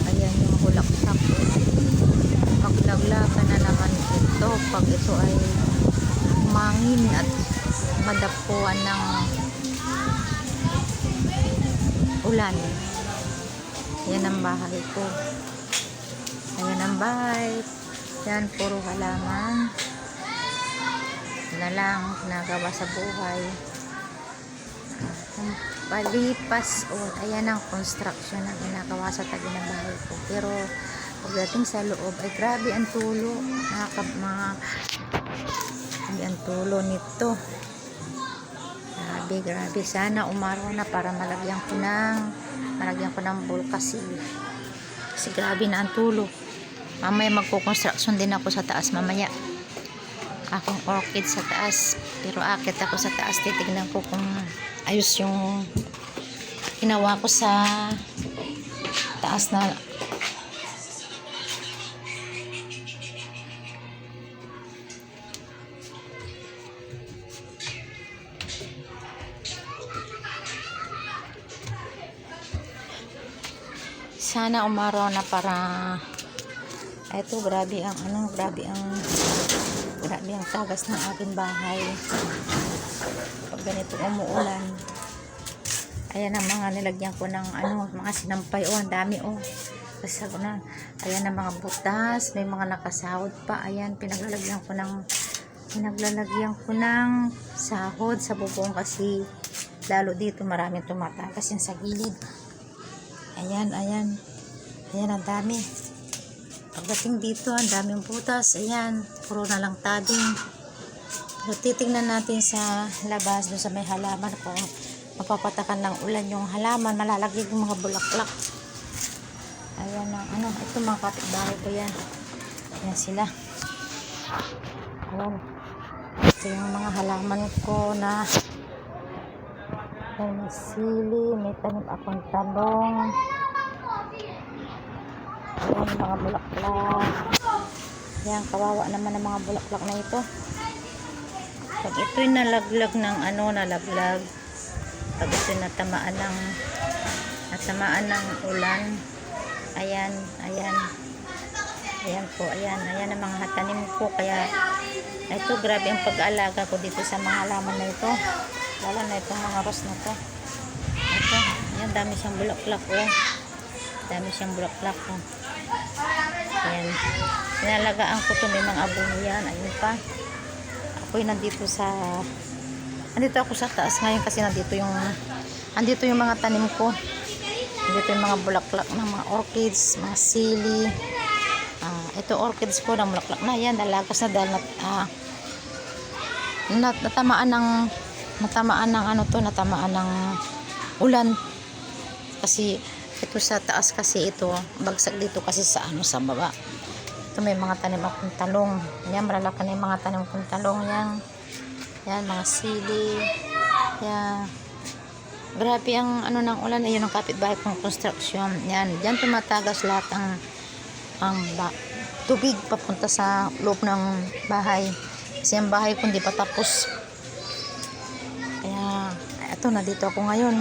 Ayan yung bulaklak. Paglaglagan na naman ito pag ito ay mangin at madapuan ng ulan. Yan ang bahay ko. Ayan ang bahay. Yan, puro halaman na lang nagawa sa buhay. Palipas ayan ang construction na ginagawa sa tabi ng bahay ko. Pero pagdating sa loob ay grabe ang tulo. Grabe ang tulo nito. Grabe. Sana umaraw na para malagyan ko ng bulkasil. Kasi grabe na ang tulo. Mamaya magko-construction din ako sa taas mamaya. Akong orchid sa taas. Pero akit ako sa taas. Titignan ko kung ayos yung ginawa ko sa taas na sana umaraw na para eto grabe ang tagas ng aking bahay pag ganito umuulan. Ayan ang mga nilagyan ko ng mga sinampay ang dami kasi ayan ang mga butas, may mga nakasahod pa. Ayan pinaglalagyan ko ng sahod sa bubong kasi lalo dito maraming tumatagas yan sa gilid. Ayan ang dami. Pagdating dito ang daming butas. Ayan, puro na lang tabing. Pero titingnan natin sa labas doon sa may halaman kung mapapatakan ng ulan yung halaman, malalagyan yung mga bulaklak. Ayan ang ito mga kapitbahay ko yan. Ayan sila. Ayan. Ito yung mga halaman ko na may sili, may tanim akong talong. Ayan yung mga bulaklak. Ayan, kawawa naman ang mga bulaklak na ito. Pag ito'y nalaglag ng nalaglag, pag ito'y natamaan ng ulan, ayan po, ayan ang mga tanim ko. Kaya ito, grabe ang pag-aalaga ko dito sa mga halaman na ito, lalo na itong mga rose na to. Ito, ayan, dami siyang bulaklak ayan, pinalagaan ko to, may mga abono yan. Ayun pa, ako'y nandito ako sa taas ngayon kasi nandito yung mga tanim ko. Nandito yung mga bulaklak ng mga orchids, mga sili. Ito orchids ko ng bulaklak na yan, nalagas na dahil natamaan ng ulan kasi ito sa taas, kasi ito bagsak dito kasi sa baba. Ito may mga tanim akong talong. Yan, malalaki na yung mga tanim akong talong. Yan mga sili. Yan. Grabe ang ng ulan. Ayun ang kapitbahay kong construction. Yan. Diyan tumatagas lahat ang tubig papunta sa loob ng bahay. Kasi ang bahay ko hindi pa tapos. Kaya, eto na dito ako ngayon.